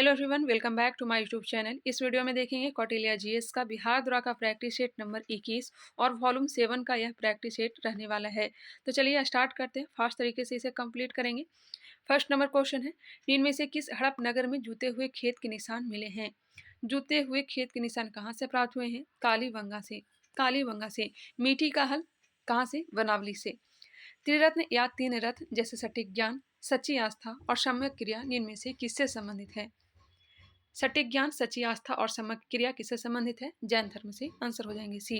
Hello everyone, welcome back to my YouTube channel. इस video में देखेंगे कौटिल्य जीएस का बिहार द्वारा का प्रैक्टिस सेट नंबर 21 और वॉल्यूम 7 का यह प्रैक्टिस सेट रहने वाला है। तो चलिए स्टार्ट करते हैं, फास्ट तरीके से इसे कंप्लीट करेंगे। फर्स्ट नंबर क्वेश्चन है, इनमें से किस हड़प नगर में जूते हुए खेत के निशान मिले हैं? जूते हुए खेत के निशान कहाँ से प्राप्त हुए हैं? कालीबंगा से। कालीबंगा से। मीठी का हल कहाँ से? वनावली से। त्रिरत्न या तीन रत्न जैसे सटीक ज्ञान, सच्ची आस्था और सम्यक क्रिया इनमें से किससे संबंधित है? सटीक ज्ञान, सच्ची आस्था और सम्यक क्रिया किससे संबंधित है? जैन धर्म से। आंसर हो जाएंगे सी।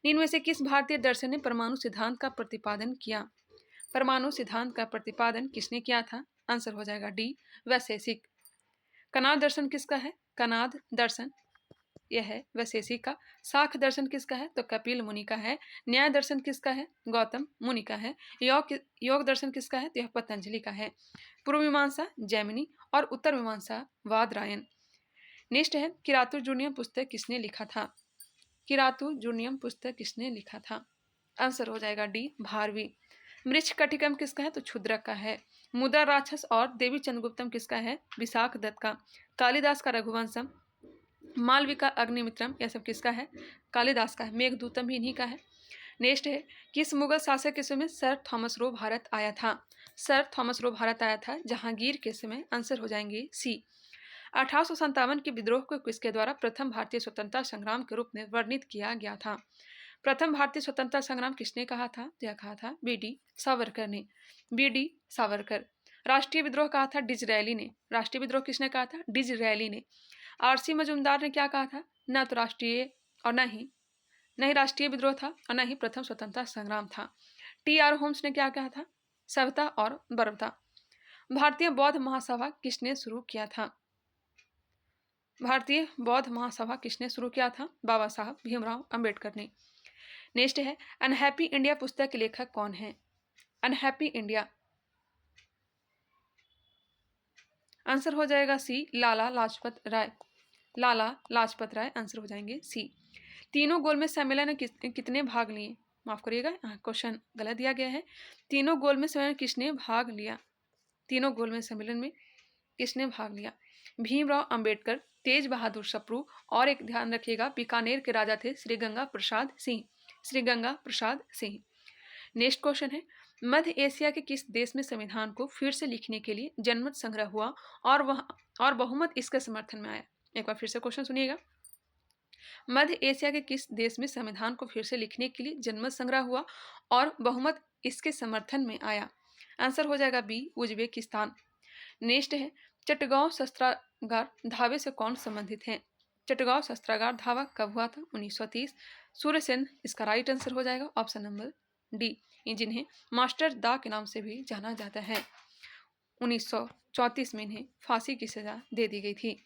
इनमें से किस भारतीय दर्शन ने परमाणु सिद्धांत का प्रतिपादन किया? परमाणु सिद्धांत का प्रतिपादन किसने किया था? आंसर हो जाएगा डी, वैशेषिक। कनाद दर्शन किसका है? कनाद दर्शन यह है वैशेषिक का। साख दर्शन किसका है? तो कपिल मुनि का है। न्याय दर्शन किसका है? गौतम मुनि का है। योग दर्शन किसका है? तो यह पतंजलि का है। पूर्व मीमांसा जैमिनी और उत्तर मीमांसा वादरायण। नेक्स्ट है, किरातुर्जुनियम पुस्तक किसने लिखा था? किरातुर्जुनियम पुस्तक किसने लिखा था? आंसर हो जाएगा डी, भारवी। मृक्ष कटिकम किसका है? तो क्षुद्रक का है। मुद्रा राक्षस और देवी चंद्रगुप्तम किसका है? विशाख दत्त का। कालिदास का रघुवंशम, मालविका अग्निमित्रम, यह सब किसका है? कालिदास का है। मेघदूतम भी इन्हीं का है। नेक्स्ट है, किस मुगल शासक के समय सर थॉमस रो भारत आया था? सर थॉमस रो भारत आया था जहांगीर के समय। आंसर हो जाएंगे सी। 1857 के विद्रोह को किसके द्वारा प्रथम भारतीय स्वतंत्रता संग्राम के रूप में वर्णित किया गया था? प्रथम भारतीय स्वतंत्रता संग्राम किसने कहा था? तो यह कहा था बी.डी. सावरकर ने। बी.डी. सावरकर। राष्ट्रीय विद्रोह कहा था डिजरैली ने। राष्ट्रीय विद्रोह किसने कहा था? डिजरैली ने। आर.सी. मजूमदार ने क्या कहा था? न तो राष्ट्रीय और नहीं राष्ट्रीय विद्रोह था और न ही प्रथम स्वतंत्रता संग्राम था। टी.आर. होम्स ने क्या कहा था? सभ्यता और बर्बरता। भारतीय बौद्ध महासभा किसने शुरू किया था? भारतीय बौद्ध महासभा किसने शुरू किया था? बाबा साहब भीमराव अंबेडकर ने। नेक्स्ट है, अनहैप्पी इंडिया पुस्तक के लेखक कौन है? Unhappy India. आंसर हो जाएगा सी, लाला लाजपत राय। लाला लाजपत राय आंसर हो जाएंगे सी। तीनों गोलमेज सम्मेलन में कितने भाग लिए? माफ करिएगा, क्वेश्चन गलत दिया गया है। तीनों गोलमेज सम्मेलन किसने भाग लिया? तीनों गोलमेज सम्मेलन में किसने भाग लिया? भीमराव अंबेडकर, तेज बहादुर सप्रू और एक ध्यान रखिएगा बीकानेर के राजा थे श्री गंगा प्रसाद सिंह। श्री गंगा प्रसाद सिंह। नेक्स्ट क्वेश्चन है, मध्य एशिया के किस देश में संविधान को फिर से लिखने के लिए जनमत संग्रह हुआ और बहुमत इसके समर्थन में आया? एक बार फिर से क्वेश्चन सुनिएगा। मध्य एशिया के किस देश में संविधान को फिर से लिखने के लिए जनमत संग्रह हुआ और बहुमत इसके समर्थन में आया? आंसर हो जाएगा बी, उज्बेकिस्तान। नेक्स्ट है, चटगांव शस्त्रागार धावे से कौन संबंधित है? चटगांव शस्त्रागार धावा कब हुआ था? 1930। सूर्यसेन इसका राइट आंसर हो जाएगा ऑप्शन नंबर डी, जिन्हें मास्टर दा के नाम से भी जाना जाता है। 1934 में इन्हें फांसी की सजा दे दी गई थी।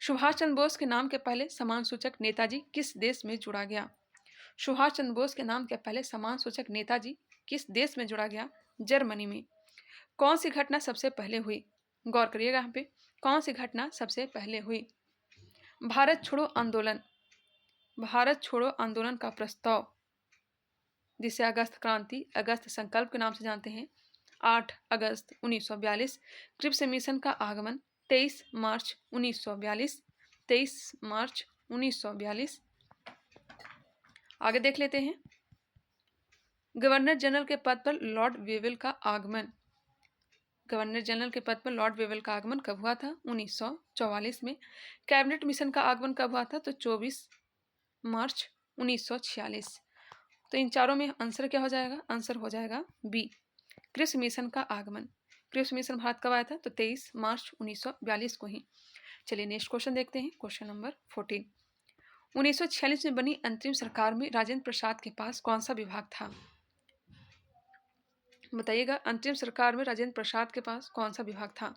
सुभाष चंद्र बोस के नाम के पहले सम्मान सूचक नेताजी किस देश में जुड़ा गया? सुभाष चंद्र बोस के नाम के पहले सम्मान सूचक नेताजी किस देश में जुड़ा गया? जर्मनी में। कौन सी घटना सबसे पहले हुई? गौर करिएगा यहाँ पे, कौन सी घटना सबसे पहले हुई? भारत छोड़ो आंदोलन। भारत छोड़ो आंदोलन का प्रस्ताव, जिसे अगस्त क्रांति, अगस्त संकल्प के नाम से जानते हैं, 8 अगस्त 1942। क्रिप्स मिशन का आगमन 23 मार्च 1942। 23 मार्च 1942। आगे देख लेते हैं, गवर्नर जनरल के पद पर लॉर्ड वेवेल का आगमन। गवर्नर जनरल के पद पर लॉर्ड वेवेल का आगमन कब हुआ था? 1944 में। कैबिनेट मिशन का आगमन कब हुआ था? तो 24 मार्च 1946। तो इन चारों में आंसर क्या हो जाएगा? आंसर हो जाएगा बी, क्रिप्स मिशन का आगमन। क्रिप्स मिशन भारत कब आया था? तो 23 मार्च 1942 को ही। चलिए नेक्स्ट क्वेश्चन देखते हैं, क्वेश्चन नंबर 14। 1946 में बनी अंतरिम सरकार में राजेंद्र प्रसाद के पास कौन सा विभाग था? बताइएगा, अंतरिम सरकार में राजेंद्र प्रसाद के पास कौन सा विभाग था?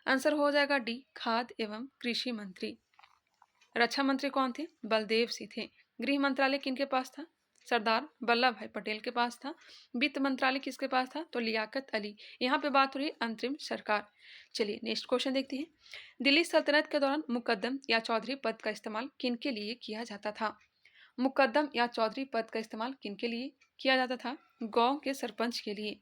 आंसर हो जाएगा डी, खाद्य एवं कृषि मंत्री। रक्षा मंत्री कौन थे? बलदेव सिंह थे। गृह मंत्रालय किनके पास था? सरदार वल्लभ भाई पटेल के पास था। वित्त मंत्रालय किसके पास था? तो लियाकत अली। यहाँ पे बात हो रही है अंतरिम सरकार। चलिए नेक्स्ट क्वेश्चन देखते हैं, दिल्ली सल्तनत के दौरान मुकद्दम या चौधरी पद का इस्तेमाल किनके लिए किया जाता था? मुकद्दम या चौधरी पद का इस्तेमाल किनके लिए किया जाता था? गांव के सरपंच के लिए।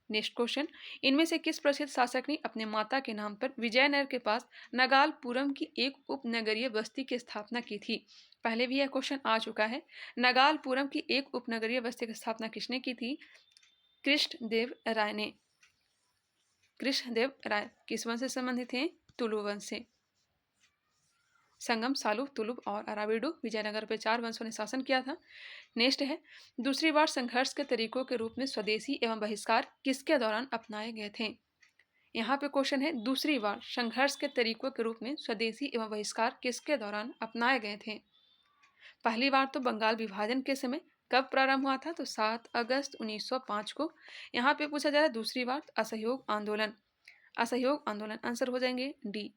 नेक्स्ट क्वेश्चन, इनमें से किस प्रसिद्ध शासक ने अपने माता के नाम पर विजयनगर के पास नगालपुरम की एक उपनगरीय बस्ती की स्थापना की थी? पहले भी यह क्वेश्चन आ चुका है। नगालपुरम की एक उपनगरीय बस्ती की स्थापना किसने की थी? कृष्णदेव राय ने। कृष्णदेव राय किस वंश से संबंधित हैं? तुलु वंश से। संगम, सालुब, तुलुब और अराविडु विजयनगर पर 4 वंशों ने शासन किया था। नेक्स्ट है, दूसरी बार संघर्ष के तरीकों के रूप में स्वदेशी एवं बहिष्कार किसके दौरान अपनाए गए थे? यहाँ पे क्वेश्चन है, दूसरी बार संघर्ष के तरीकों के रूप में स्वदेशी एवं बहिष्कार किसके दौरान अपनाए गए थे? पहली बार तो बंगाल विभाजन के समय कब प्रारंभ हुआ था? तो 7 अगस्त 1905 को। यहाँ पे पूछा जा रहा है दूसरी बार असहयोग आंदोलन। असहयोग आंदोलन आंसर हो जाएंगे डी।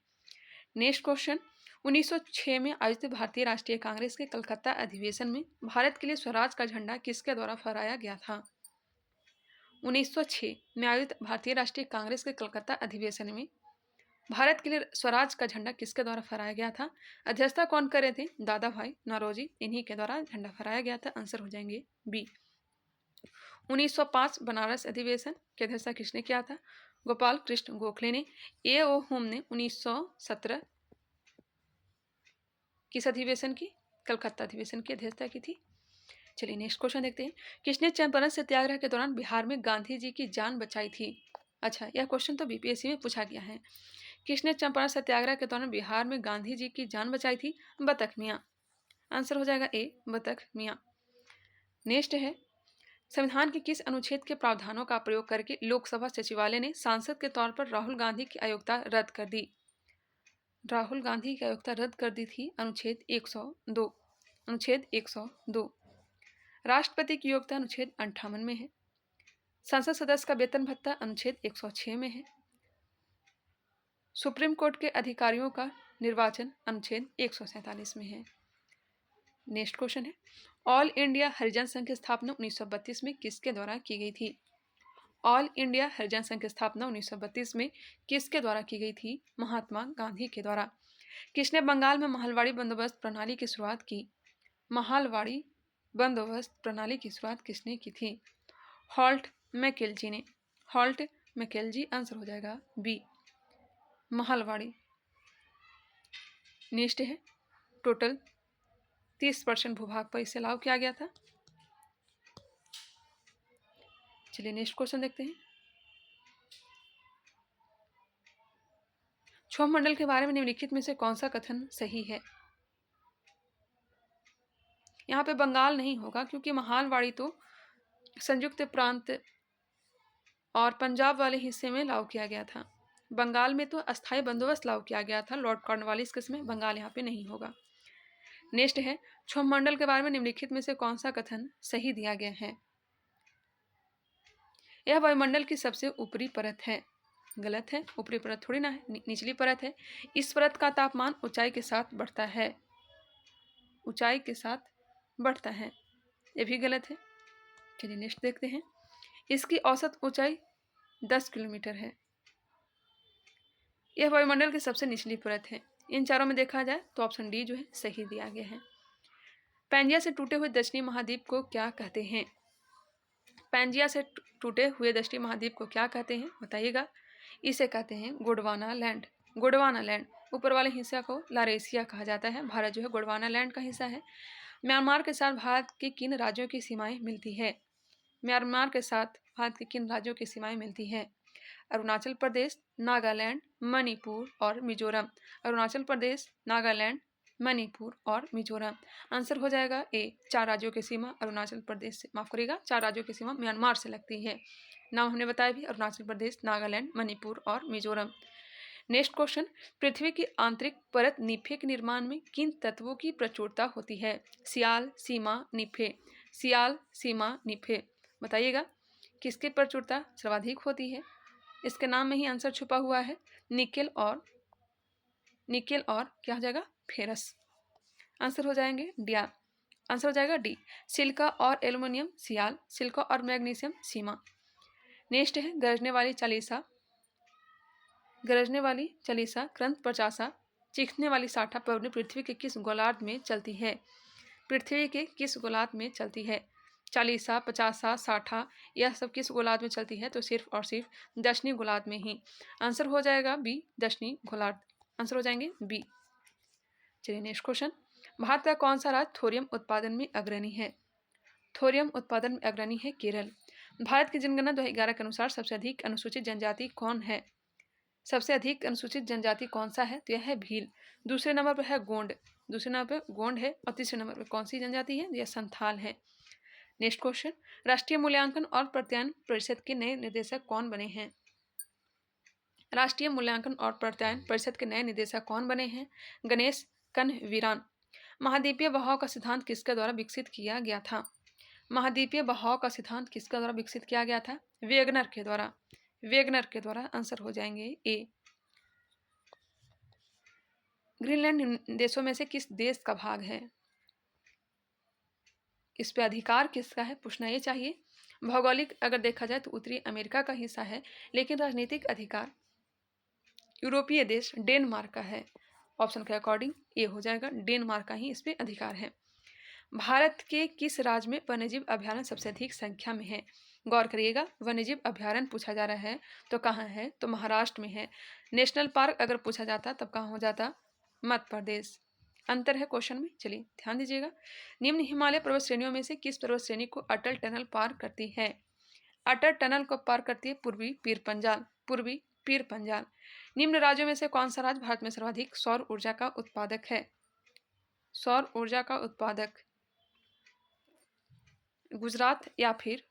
नेक्स्ट क्वेश्चन, 1906 में आयोजित भारतीय राष्ट्रीय कांग्रेस के कलकत्ता अधिवेशन में भारत के लिए स्वराज का झंडा किसके द्वारा फहराया गया था? 1906 में आयोजित भारतीय राष्ट्रीय कांग्रेस के कलकत्ता अधिवेशन में भारत के लिए स्वराज का झंडा किसके द्वारा फहराया गया था? अध्यक्षता कौन कर रहे थे? दादा भाई नौरोजी, इन्हीं के द्वारा झंडा फहराया गया था। आंसर हो जाएंगे बी। 1905 बनारस अधिवेशन की अध्यक्षता किसने किया था? गोपाल कृष्ण गोखले ने। ए ओ होम ने 1917 किस अधिवेशन की? कलकत्ता अधिवेशन की अध्यक्षता की थी। चलिए नेक्स्ट क्वेश्चन देखते हैं, किसने चंपारण सत्याग्रह के दौरान बिहार में गांधी जी की जान बचाई थी? अच्छा, यह क्वेश्चन तो बीपीएससी में पूछा गया है। किसने चंपारण सत्याग्रह के दौरान बिहार में गांधी जी की जान बचाई थी? बतख मियाँ। आंसर हो जाएगा ए, बतख मियाँ। नेक्स्ट है, संविधान के किस अनुच्छेद के प्रावधानों का प्रयोग करके लोकसभा सचिवालय ने सांसद के तौर पर राहुल गांधी की अयोग्यता रद्द कर दी? राहुल गांधी की अयोग्यता रद्द कर दी थी अनुच्छेद 102। अनुच्छेद 102। राष्ट्रपति की योग्यता अनुच्छेद 58 में है। संसद सदस्य का वेतन भत्ता अनुच्छेद 106 में है। सुप्रीम कोर्ट के अधिकारियों का निर्वाचन अनुच्छेद 147 में है। नेक्स्ट क्वेश्चन है, ऑल इंडिया हरिजन संघ की स्थापना 1932 में किसके द्वारा की गई थी? ऑल इंडिया हरिजन संघ की स्थापना 1932 में किसके द्वारा की गई थी? महात्मा गांधी के द्वारा। किसने बंगाल में महलवाड़ी बंदोबस्त प्रणाली की शुरुआत की? महलवाड़ी बंदोबस्त प्रणाली की शुरुआत किसने की थी? हॉल्ट मैकेलजी ने। हॉल्ट मैकेलजी आंसर हो जाएगा बी, महलवाड़ी। नेक्स्ट है, टोटल 30% भूभाग पर इसे लागू किया गया था। चलिए नेक्स्ट क्वेश्चन देखते हैं, क्षोभ मंडल के बारे में निम्नलिखित में से कौन सा कथन सही है? यहाँ पे बंगाल नहीं होगा क्योंकि महालवाड़ी तो संयुक्त प्रांत और पंजाब वाले हिस्से में लागू किया गया था। बंगाल में तो अस्थायी बंदोबस्त लागू किया गया था लॉर्ड कॉर्नवालिस के समय। बंगाल यहाँ पे नहीं होगा। नेक्स्ट है, क्षोभ मंडल के बारे में निम्नलिखित में से कौन सा कथन सही दिया गया है? यह वायुमंडल की सबसे ऊपरी परत है। गलत है, ऊपरी परत थोड़ी ना है, निचली परत है। इस परत का तापमान ऊंचाई के साथ बढ़ता है। ऊंचाई के साथ बढ़ता है, यह भी गलत है। चलिए नेक्स्ट देखते हैं, इसकी औसत ऊंचाई 10 किलोमीटर है। यह वायुमंडल की सबसे निचली परत है। इन चारों में देखा जाए तो ऑप्शन डी जो है सही दिया गया है। पैंजिया से टूटे हुए दक्षिणी महाद्वीप को क्या कहते हैं? पैंजिया से टूटे हुए दक्षिणी महाद्वीप को क्या कहते हैं बताइएगा? इसे कहते हैं गोंडवाना लैंड। गोंडवाना लैंड। ऊपर वाले हिस्सा को लारेशिया कहा जाता है। भारत जो है गोंडवाना लैंड का हिस्सा है। म्यांमार के साथ भारत के किन राज्यों की सीमाएं मिलती है? म्यांमार के साथ भारत के किन राज्यों की सीमाएं मिलती है? अरुणाचल प्रदेश, नागालैंड, मणिपुर और मिजोरम। अरुणाचल प्रदेश, नागालैंड, मणिपुर और मिजोरम। आंसर हो जाएगा ए, 4 राज्यों की सीमा अरुणाचल प्रदेश से, माफ करिएगा, 4 राज्यों की सीमा म्यांमार से लगती है। नाम हमने बताया भी, अरुणाचल प्रदेश, नागालैंड, मणिपुर और मिजोरम। नेक्स्ट क्वेश्चन, पृथ्वी की आंतरिक परत निफे के निर्माण में किन तत्वों की प्रचुरता होती है? सियाल, सीमा, निफे। सियाल, सीमा, निफे। बताइएगा किसकी प्रचुरता सर्वाधिक होती है? इसके नाम में ही आंसर छुपा हुआ है, निकेल और क्या हो जाएगा? फेरस। आंसर हो जाएंगे डी। आंसर हो जाएगा डी, सिलिका और एल्युमिनियम सियाल, सिलिका और मैग्नीशियम सीमा। नेक्स्ट है, गरजने वाली चालीसा क्रंत प्रचासा चीखने वाली साठा पवनी पृथ्वी के किस गोलार्ध में चलती है? पृथ्वी के किस गोलार्ध में चलती है? चालीसा, पचासा, साठा, यह सब किस गोलार्ध में चलती है? तो सिर्फ और सिर्फ दक्षिणी गोलार्ध में ही। आंसर हो जाएगा बी, दक्षिणी गोलार्ध। आंसर हो जाएंगे बी। चलिए नेक्स्ट क्वेश्चन। भारत का कौन सा राज्य थोरियम उत्पादन में अग्रणी है? थोरियम उत्पादन में अग्रणी है केरल। भारत की जनगणना 2011 के अनुसार सबसे अधिक अनुसूचित जनजाति कौन है? सबसे अधिक अनुसूचित जनजाति कौन सा है? तो यह है भील। दूसरे नंबर पर है गोंड, दूसरे नंबर पर गोंड है, और तीसरे नंबर पर कौन सी जनजाति है? यह संथाल है। Next question. राष्ट्रीय मूल्यांकन और प्रत्यायन परिषद के नए निदेशक कौन बने हैं? राष्ट्रीय मूल्यांकन और प्रत्यायन परिषद के नए निदेशक कौन बने हैं? गणेश कनवीरान। महाद्वीपीय बहाव का सिद्धांत किसके द्वारा विकसित किया गया था? महाद्वीपीय बहाव का सिद्धांत किसके द्वारा विकसित किया गया था? वेगनर के द्वारा। वेगनर के द्वारा। आंसर हो जाएंगे ए। ग्रीनलैंड देशों में से किस देश का भाग है? इस पे अधिकार किसका है, पूछना ये चाहिए। भौगोलिक अगर देखा जाए तो उत्तरी अमेरिका का हिस्सा है, लेकिन राजनीतिक अधिकार यूरोपीय देश डेनमार्क का है। ऑप्शन के अकॉर्डिंग ये हो जाएगा, डेनमार्क का ही इस पे अधिकार है। भारत के किस राज्य में वन्यजीव अभ्यारण्य सबसे अधिक संख्या में है? गौर करिएगा, वन्यजीव अभ्यारण्य पूछा जा रहा है तो कहाँ है? तो महाराष्ट्र में है। नेशनल पार्क अगर पूछा जाता तब कहाँ हो जाता? मध्य प्रदेश। अंतर है क्वेश्चन में, चलिए ध्यान दीजिएगा। निम्न हिमालय पर्वत श्रेणियों में से किस पर्वत श्रेणी को अटल टनल पार करती है? अटल टनल को पार करती है पूर्वी पीर पंजाल। पूर्वी पीर पंजाल। निम्न राज्यों में से कौन सा राज्य भारत में सर्वाधिक सौर ऊर्जा का उत्पादक है? सौर ऊर्जा का उत्पादक गुजरात या फिर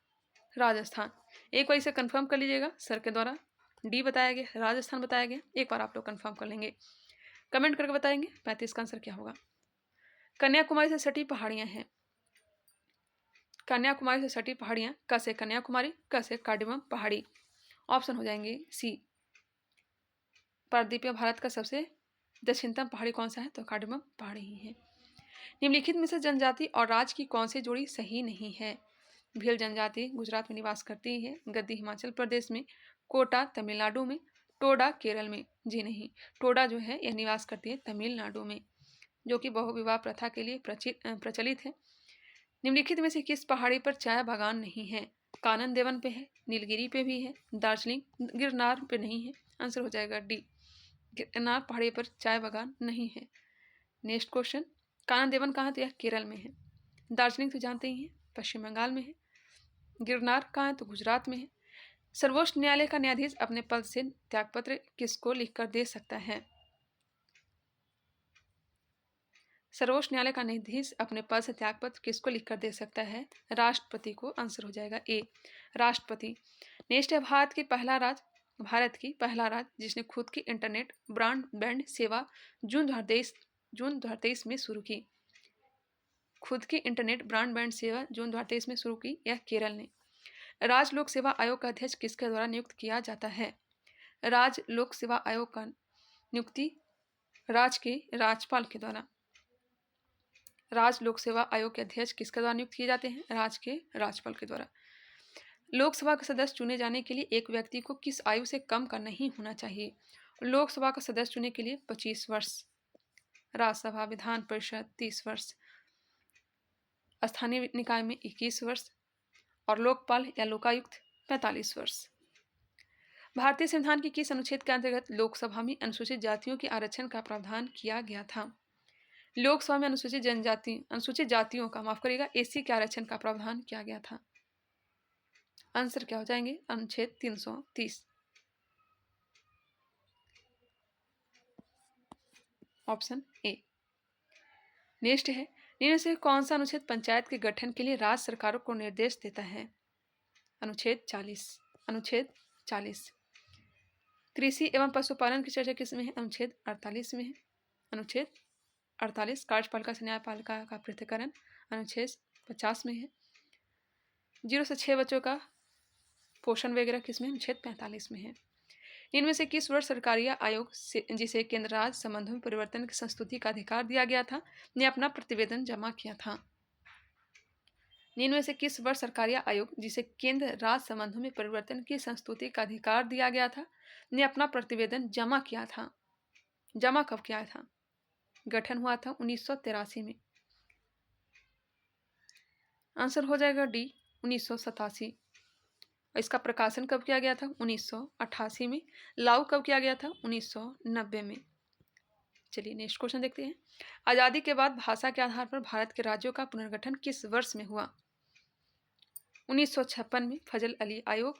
राजस्थान। एक बार इसे कंफर्म कर लीजिएगा, सर के द्वारा डी बताया गया, राजस्थान बताया गया। एक बार आप लोग कंफर्म कर लेंगे, कमेंट करके बताएंगे 35 का आंसर क्या होगा। कन्याकुमारी से सटी पहाड़ियां हैं। कन्याकुमारी से सटी पहाड़ियां, क से कन्याकुमारी, क से कार्डिमम पहाड़ी। ऑप्शन हो जाएंगे सी। प्रायद्वीपीय भारत का सबसे दक्षिणतम पहाड़ी कौन सा है? तो कार्डिमम पहाड़ी ही है। निम्नलिखित में से जनजाति और राज्य की कौन सी जोड़ी सही नहीं है? भील जनजाति गुजरात में निवास करती है, गद्दी हिमाचल प्रदेश में, कोटा तमिलनाडु में, टोडा केरल में। जी नहीं, टोडा जो है यह निवास करती है तमिलनाडु में, जो कि बहुविवाह प्रथा के लिए प्रचलित है। निम्नलिखित में से किस पहाड़ी पर चाय बागान नहीं है? कानन देवन पे है, नीलगिरी पे भी है, दार्जिलिंग गिरनार पे नहीं है। आंसर हो जाएगा डी, गिरनार पहाड़ी पर चाय बागान नहीं है। Next question. कानन देवन कहाँ? तो यह केरल में है। दार्जिलिंग तो जानते ही हैं, पश्चिम बंगाल में है। गिरनार कहाँ है? तो गुजरात में है। सर्वोच्च न्यायालय का न्यायाधीश अपने पद से त्यागपत्र किसको लिखकर दे सकता है? सर्वोच्च न्यायालय का न्यायाधीश अपने पद से त्यागपत्र किसको लिखकर दे सकता है? राष्ट्रपति को। आंसर हो जाएगा ए, राष्ट्रपति। नेक्स्ट है भारत की पहला राज्य जिसने खुद की इंटरनेट ब्रॉडबैंड सेवा जून 2023 में शुरू की। खुद की इंटरनेट ब्रॉडबैंड सेवा जून 2023 में शुरू की, यह केरल ने। राज्य लोक सेवा आयोग का अध्यक्ष किसके द्वारा नियुक्त किया जाता है? राज्य लोक सेवा आयोग का नियुक्ति राज्य के राज्यपाल के द्वारा। राज्य लोक सेवा आयोग के अध्यक्ष किसके द्वारा नियुक्त किए जाते हैं? राज्य के राज्यपाल के द्वारा। लोकसभा का सदस्य चुने जाने के लिए एक व्यक्ति को किस आयु से कम का नहीं होना चाहिए? लोकसभा का सदस्य चुने के लिए 25 वर्ष, राज्यसभा विधान परिषद 30 वर्ष, स्थानीय निकाय में 21 वर्ष, और लोकपाल या लोकायुक्त 45 वर्ष। भारतीय संविधान के किस अनुच्छेद के अंतर्गत लोकसभा में अनुसूचित जातियों के आरक्षण का प्रावधान किया गया था? लोकसभा में अनुसूचित जातियों का एससी के आरक्षण का प्रावधान किया गया था। आंसर क्या हो जाएंगे? अनुच्छेद 330। Option A. नेक्स्ट है, निम्न से कौन सा अनुच्छेद पंचायत के गठन के लिए राज्य सरकारों को निर्देश देता है? अनुच्छेद 40। कृषि एवं पशुपालन की चर्चा किस में है? अनुच्छेद 48 में है। अनुच्छेद 48। कार्यपालिका से न्यायपालिका का पृथक्करण अनुच्छेद 50 में है। 0 से 6 बच्चों का पोषण वगैरह किसमें? अनुच्छेद 45 में है। इनमें से किस वर्ष सरकारी आयोग से जिसे केंद्र राज्य संबंधों में परिवर्तन की संस्तुति का अधिकार दिया गया था ने अपना प्रतिवेदन जमा किया था? इनमें से किस वर्ष सरकारी आयोग जिसे केंद्र राज्य संबंधों में परिवर्तन की संस्तुति का अधिकार दिया गया था ने अपना प्रतिवेदन जमा किया था? जमा कब किया था? गठन हुआ था 1983 में। आंसर हो जाएगा डी 1987। इसका प्रकाशन कब किया गया था? 1988 में। लागू कब किया गया था? 1990 में। चलिए नेक्स्ट क्वेश्चन देखते हैं। आज़ादी के बाद भाषा के आधार पर भारत के राज्यों का पुनर्गठन किस वर्ष में हुआ? 1956 में। फजल अली आयोग।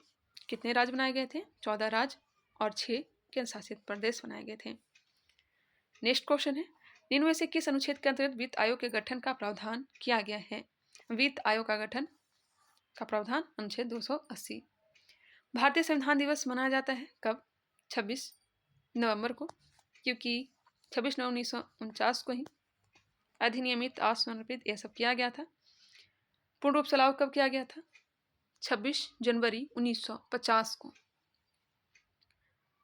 कितने राज्य बनाए गए थे? 14 राज्य और 6 केंद्र शासित प्रदेश बनाए गए थे। नेक्स्ट क्वेश्चन है, निम्न में से किस अनुच्छेद के अंतर्गत वित्त आयोग के गठन का प्रावधान किया गया है? वित्त आयोग का गठन का प्रावधान अनुच्छेद 280। भारतीय संविधान दिवस मनाया जाता है कब? 26 नवंबर को, क्योंकि 26 नवंबर 1949 को ही अधिनियमित आत्मसमर्पित यह सब किया गया था। पूर्ण रूप से लागू कब किया गया था? 26 जनवरी 1950 को।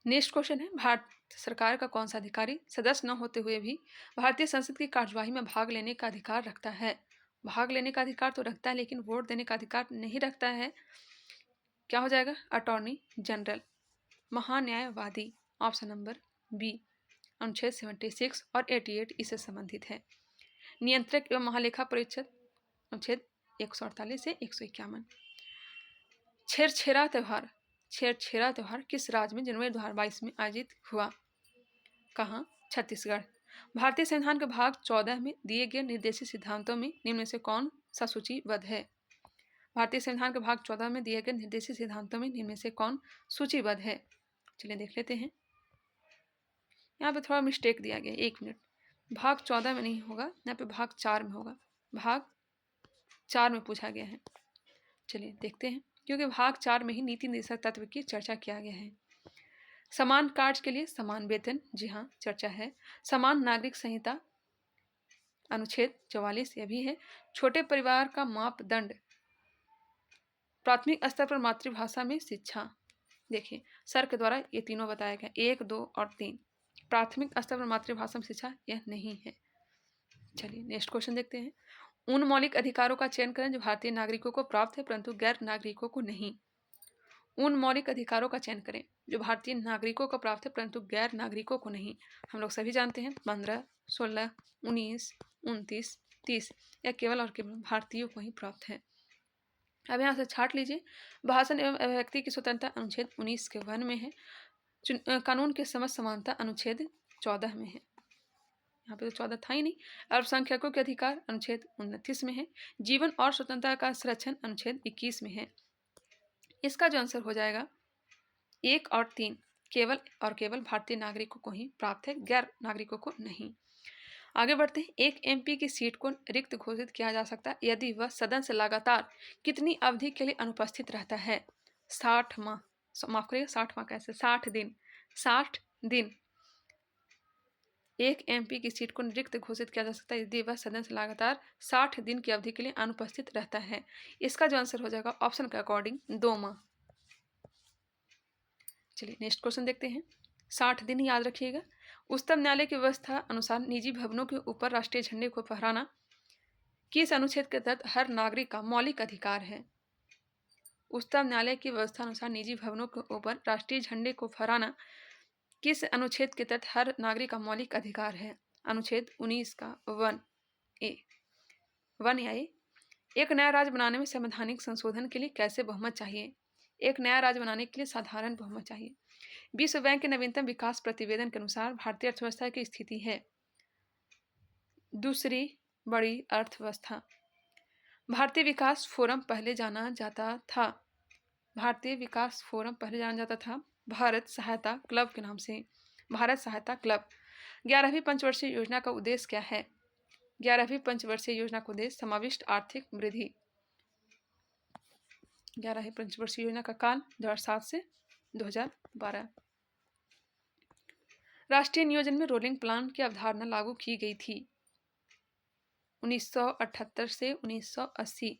नेक्स्ट क्वेश्चन है, भारत सरकार का कौन सा अधिकारी सदस्य न होते हुए भी भारतीय संसद की कार्यवाही में भाग लेने का अधिकार रखता है? भाग लेने का अधिकार तो रखता है, लेकिन वोट देने का अधिकार नहीं रखता है। क्या हो जाएगा? अटॉर्नी जनरल, महान्यायवादी। Option number B. अनुच्छेद 76 और 88 इससे संबंधित है। नियंत्रक एवं महालेखा परीक्षक अनुच्छेद 148 से 151। छेरछेरा त्यौहार। छेरछेरा त्यौहार किस राज्य में जनवरी 2022 में आयोजित हुआ? कहाँ? छत्तीसगढ़। भारतीय संविधान के भाग 14 में दिए गए निर्देशित सिद्धांतों में निम्न में से कौन सा सूचीबद्ध है? भारतीय संविधान के भाग 14 में दिए गए निर्देशित सिद्धांतों में निम्न में से कौन सूचीबद्ध है? चलिए देख लेते हैं। यहाँ पे थोड़ा मिस्टेक दिया गया, 1 मिनट। भाग 14 में नहीं होगा, यहाँ पे भाग 4 में होगा। भाग 4 में पूछा गया है। चलिए देखते हैं, क्योंकि भाग 4 में ही नीति निर्देशक तत्व की चर्चा किया गया है। समान कार्य के लिए समान वेतन, जी हाँ चर्चा है। समान नागरिक संहिता अनुच्छेद 44 यह भी है। छोटे परिवार का मापदंड, प्राथमिक स्तर पर मातृभाषा में शिक्षा। देखिए सर के द्वारा ये तीनों बताया गया, 1, 2 और 3। प्राथमिक स्तर पर मातृभाषा में शिक्षा यह नहीं है। चलिए नेक्स्ट क्वेश्चन देखते हैं। उन मौलिक अधिकारों का चयन करें जो भारतीय नागरिकों को प्राप्त है परंतु गैर नागरिकों को नहीं। उन मौलिक अधिकारों का चयन करें जो भारतीय नागरिकों को प्राप्त है परंतु गैर नागरिकों को नहीं। हम लोग सभी जानते हैं 15, 16, 19, 29, 30 यह केवल और केवल भारतीयों को ही प्राप्त है। अब यहाँ से छाट लीजिए। भाषण एवं अभिव्यक्ति की स्वतंत्रता अनुच्छेद 19 के 1 में है। कानून के समझ समानता अनुच्छेद 14 में है। यहाँ पे तो 14 था ही नहीं। अल्पसंख्यकों के अधिकार अनुच्छेद 29 में है। जीवन और स्वतंत्रता का संरक्षण अनुच्छेद 21 में है। इसका जो आंसर हो जाएगा 1 और 3 केवल और केवल भारतीय नागरिकों को ही प्राप्त है, गैर नागरिकों को नहीं। आगे बढ़ते हैं। एक एमपी की सीट को रिक्त घोषित किया जा सकता है यदि वह सदन से लगातार कितनी अवधि के लिए अनुपस्थित रहता है? 60 माह, माफ करिए 60 माह कैसे, 60 दिन। 60 दिन एक एमपी की सीट को रिक्त घोषित किया जा सकता है यदि वह सदन से लगातार 60 दिन की अवधि के लिए अनुपस्थित रहता है। इसका जो आंसर हो जाएगा ऑप्शन के अकॉर्डिंग 2 माह। चलिए नेक्स्ट क्वेश्चन देखते हैं। 60 दिन याद रखिएगा। उच्चतम न्यायालय की व्यवस्था अनुसार निजी भवनों के ऊपर राष्ट्रीय झंडे को फहराना किस अनुच्छेद के तहत हर नागरिक का मौलिक अधिकार है? उच्चतम न्यायालय की व्यवस्था अनुसार निजी भवनों के ऊपर राष्ट्रीय झंडे को फहराना किस अनुच्छेद के तहत हर नागरिक का मौलिक अधिकार है? अनुच्छेद 19 का 1A। 1A। एक नया राज्य बनाने में संवैधानिक संशोधन के लिए कैसे बहुमत चाहिए? एक नया राज्य बनाने के लिए साधारण बहुमत चाहिए। विश्व बैंक के नवीनतम विकास प्रतिवेदन के अनुसार भारतीय अर्थव्यवस्था की स्थिति है दूसरी बड़ी अर्थव्यवस्था। भारतीय विकास फोरम पहले जाना जाता था, भारतीय विकास फोरम पहले जाना जाता था भारत सहायता क्लब के नाम से। भारत सहायता क्लब। 11वीं पंचवर्षीय योजना का उद्देश्य क्या है? 11वीं पंचवर्षीय योजना का उद्देश्य समाविष्ट आर्थिक वृद्धि। 11वीं पंचवर्षीय योजना का काल 2007 से 2012। राष्ट्रीय नियोजन में रोलिंग प्लान की अवधारणा लागू की गई थी 1978 से 1980।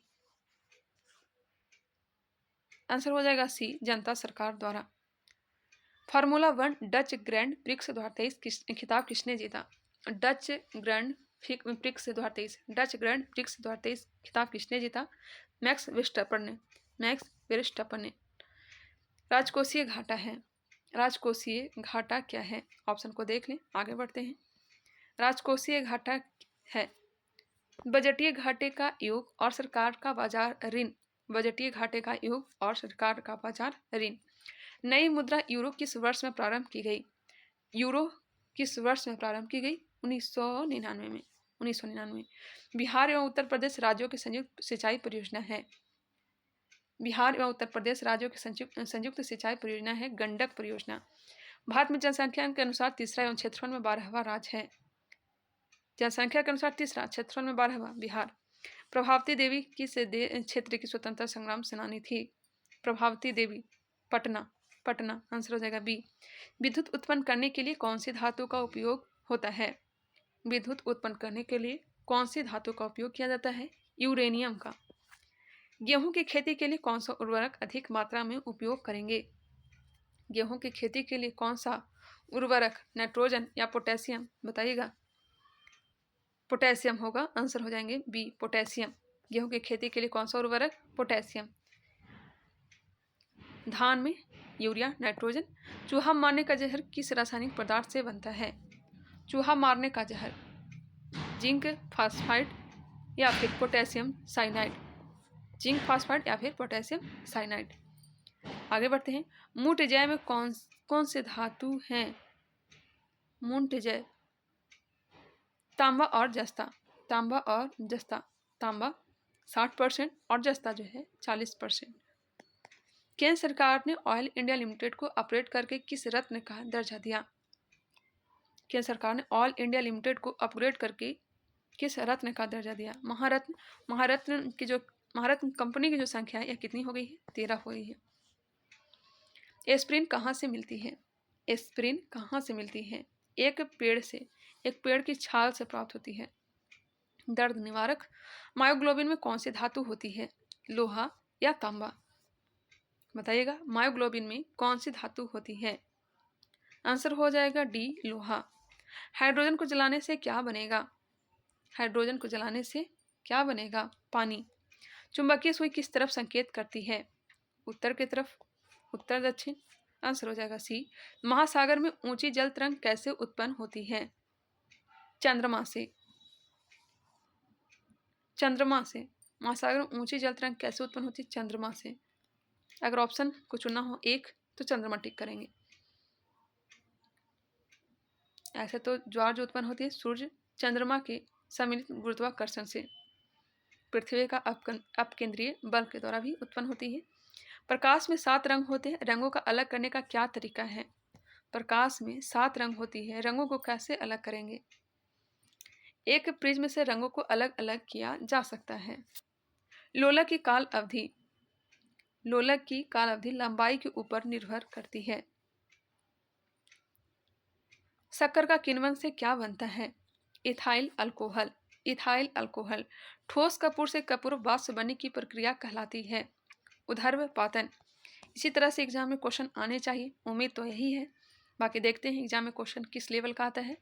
आंसर हो जाएगा सी, जनता सरकार द्वारा। फार्मूला 1 डच ग्रैंड प्रिक्स 2023 खिताब किसने जीता? Dutch grand prix 2023, Dutch grand prix 2023 खिताब किसने जीता? मैक्स वेस्टर्पन ने। मैक्स वेस्टर्पन ने। राजकोषीय घाटा है। राजकोषीय घाटा क्या है? ऑप्शन को देख लें, आगे बढ़ते हैं। राजकोषीय घाटा है बजटीय घाटे का योग और सरकार का बाजार ऋण। बजटीय घाटे का योग और सरकार का बाजार ऋण। नई मुद्रा यूरो किस वर्ष में प्रारंभ की गई? यूरो किस वर्ष में प्रारंभ की गई? 1999 में। 1999। बिहार एवं उत्तर प्रदेश राज्यों की संयुक्त सिंचाई परियोजना है। बिहार एवं उत्तर प्रदेश राज्यों की संयुक्त सिंचाई परियोजना है गंडक परियोजना। भारत में जनसंख्या के अनुसार तीसरा एवं क्षेत्रफल में 12वां राज्य है। जनसंख्या के अनुसार तीसरा, क्षेत्रफल में 12वां बिहार। प्रभावती देवी किस क्षेत्र की स्वतंत्रता संग्राम सेनानी थी? प्रभावती देवी पटना। पटना आंसर हो जाएगा बी। विद्युत उत्पन्न करने के लिए कौन सी धातु का उपयोग होता है? विद्युत उत्पन्न करने के लिए कौन सी धातु का उपयोग किया जाता है? यूरेनियम का। गेहूं की खेती के लिए कौन सा उर्वरक अधिक मात्रा में उपयोग करेंगे? गेहूं की खेती के लिए कौन सा उर्वरक, नाइट्रोजन या पोटेशियम? बताइएगा। पोटेशियम होगा, आंसर हो जाएंगे बी पोटेशियम। गेहूं की खेती के लिए कौन सा उर्वरक? पोटेशियम। धान में यूरिया, नाइट्रोजन। चूहा मारने का जहर किस रासायनिक पदार्थ से बनता है? चूहा मारने का जहर जिंक फास्फाइड या फिर पोटेशियम साइनाइड। जिंक फास्फाइड या फिर पोटेशियम साइनाइड। आगे बढ़ते हैं। मूंटजय में कौन से धातु हैं? मूंटजय तांबा और जस्ता। तांबा और जस्ता। तांबा 60% और जस्ता जो है 40%। केंद्र सरकार ने ऑयल इंडिया लिमिटेड को ऑपरेट करके किस रत्न का दर्जा दिया? केंद्र सरकार ने ऑयल इंडिया लिमिटेड को अपग्रेड करके किस रत्न का दर्जा दिया? महारत्न। महारत्न कंपनी की जो संख्या है यह कितनी हो गई है? 13 हो गई है। एस्प्रिन कहाँ से मिलती है? एस्प्रिन कहाँ से मिलती है? एक पेड़ की छाल से प्राप्त होती है। दर्द निवारक। मायोग्लोबिन में कौन सी धातु होती है? लोहा या तांबा? बताइएगा। मायोग्लोबिन में कौन सी धातु होती है? आंसर हो जाएगा डी लोहा। हाइड्रोजन को जलाने से क्या बनेगा? हाइड्रोजन को जलाने से क्या बनेगा? पानी। चुंबकीय सुई किस तरफ संकेत करती है? उत्तर की तरफ। उत्तर दक्षिण। आंसर हो जाएगा सी। महासागर में ऊंची जल तरंग कैसे उत्पन्न होती है? चंद्रमा से। चंद्रमा से। महासागर में ऊंची जल तरंग कैसे उत्पन्न होती है? चंद्रमा से। अगर ऑप्शन को चुनना हो एक तो चंद्रमा टिक करेंगे। ऐसे तो ज्वार जो उत्पन्न होती है सूर्य चंद्रमा के सम्मिलित गुरुत्वाकर्षण से, पृथ्वी का अपकेंद्रीय बल के द्वारा भी उत्पन्न होती है। प्रकाश में 7 रंग होते हैं, रंगों का अलग करने का क्या तरीका है? प्रकाश में 7 रंग होती है, रंगों को कैसे अलग करेंगे? एक प्रिज्म से रंगों को अलग अलग किया जा सकता है। लोलक की काल अवधि। लोलक की काल अवधि लंबाई के ऊपर निर्भर करती है। शक्कर का किण्वन से क्या बनता है? Ethyl alcohol. Ethyl alcohol. ठोस कपूर से कपूर वाष्प बनने की प्रक्रिया कहलाती है उधर्वपातन। इसी तरह से एग्जाम में क्वेश्चन आने चाहिए, उम्मीद तो यही है। बाकी देखते हैं एग्जाम में क्वेश्चन किस लेवल का आता है।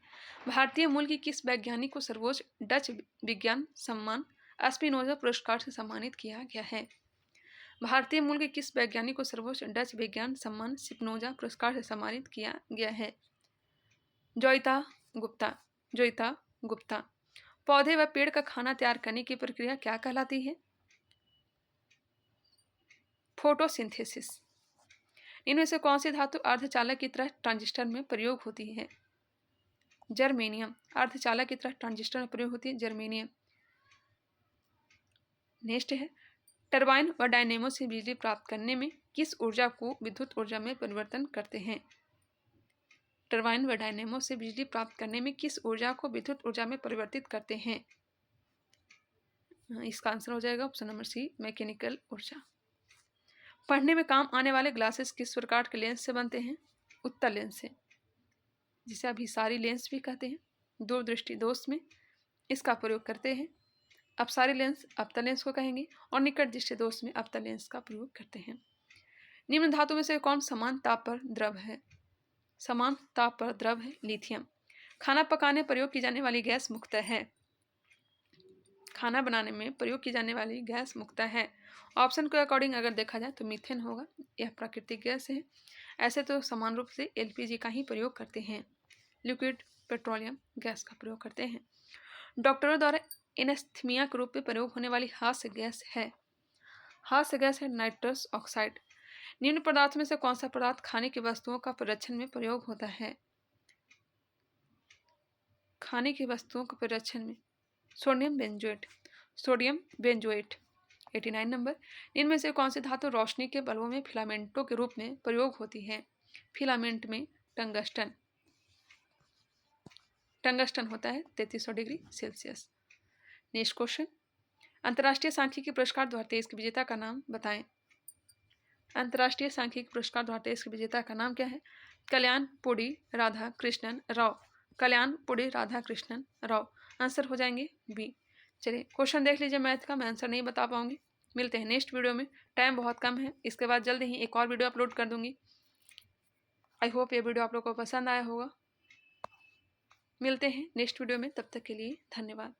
भारतीय मूल की किस वैज्ञानिक को सर्वोच्च डच विज्ञान सम्मान स्पिनोजा पुरस्कार से सम्मानित किया गया है? भारतीय मूल के किस वैज्ञानिक को सर्वोच्च डच विज्ञान सम्मान स्पिनोजा पुरस्कार से सम्मानित किया गया है? जोइता गुप्ता। जोइता गुप्ता। पौधे व पेड़ का खाना तैयार करने की प्रक्रिया क्या कहलाती है? फोटोसिंथेसिस। इनमें से कौन सी धातु अर्धचालक की तरह ट्रांजिस्टर में प्रयोग होती है? जर्मेनियम। अर्धचालक की तरह ट्रांजिस्टर में प्रयोग होती है जर्मेनियम। नेक्स्ट है, टरबाइन व डायनेमो से बिजली प्राप्त करने में किस ऊर्जा को विद्युत ऊर्जा में परिवर्तन करते हैं? टरबाइन व डायनेमो से बिजली प्राप्त करने में किस ऊर्जा को विद्युत ऊर्जा में परिवर्तित करते हैं? इसका आंसर हो जाएगा ऑप्शन नंबर सी, मैकेनिकल ऊर्जा। पढ़ने में काम आने वाले ग्लासेस किस प्रकार के लेंस से बनते हैं? उत्तल लेंस से, जिसे अभिसारी लेंस भी कहते हैं। दूरदृष्टि दोष में इसका प्रयोग करते हैं। अपसारी लेंस अवतल लेंस को कहेंगे और निकट दृष्टि दोष में अवतल लेंस का प्रयोग करते हैं। निम्न धातु में से कौन समान ताप पर द्रव है? समान ताप पर द्रव है लिथियम। खाना पकाने प्रयोग की जाने वाली गैस मुक्त है। खाना बनाने में प्रयोग की जाने वाली गैस मुक्त है। ऑप्शन के अकॉर्डिंग अगर देखा जाए तो मीथेन होगा, यह प्राकृतिक गैस है। ऐसे तो समान रूप से एलपीजी का ही प्रयोग करते हैं, लिक्विड पेट्रोलियम गैस का प्रयोग करते हैं। डॉक्टरों द्वारा एनेस्थीमिया के रूप में प्रयोग होने वाली हास्य गैस है? हास्य गैस है नाइट्रस ऑक्साइड। निम्न पदार्थ में से कौन सा पदार्थ खाने की वस्तुओं का परिरक्षण में प्रयोग होता है? खाने की वस्तुओं के परिरक्षण में sodium benzoate. Sodium benzoate. 89 number. इनमें से कौन सी धातु रोशनी के बल्बों में फिलामेंटों के रूप में प्रयोग होती है? फिलामेंट में टंगस्टन। टंगस्टन होता है 3300 डिग्री सेल्सियस। नेक्स्ट क्वेश्चन, अंतर्राष्ट्रीय सांख्यिकी पुरस्कार 2023 के विजेता का नाम बताएं। अंतर्राष्ट्रीय सांख्यिकी पुरस्कार 2023 के विजेता का नाम क्या है? कल्याण पुड़ी राधा कृष्णन राव। कल्याण पुड़ी राधा कृष्णन राव। आंसर हो जाएंगे बी। चलिए क्वेश्चन देख लीजिए मैथ का, मैं आंसर नहीं बता पाऊंगी। मिलते हैं नेक्स्ट वीडियो में, टाइम बहुत कम है, इसके बाद जल्दी ही एक और वीडियो अपलोड कर दूंगी। आई होप ये वीडियो आप लोगों को पसंद आया होगा। मिलते हैं नेक्स्ट वीडियो में, तब तक के लिए धन्यवाद।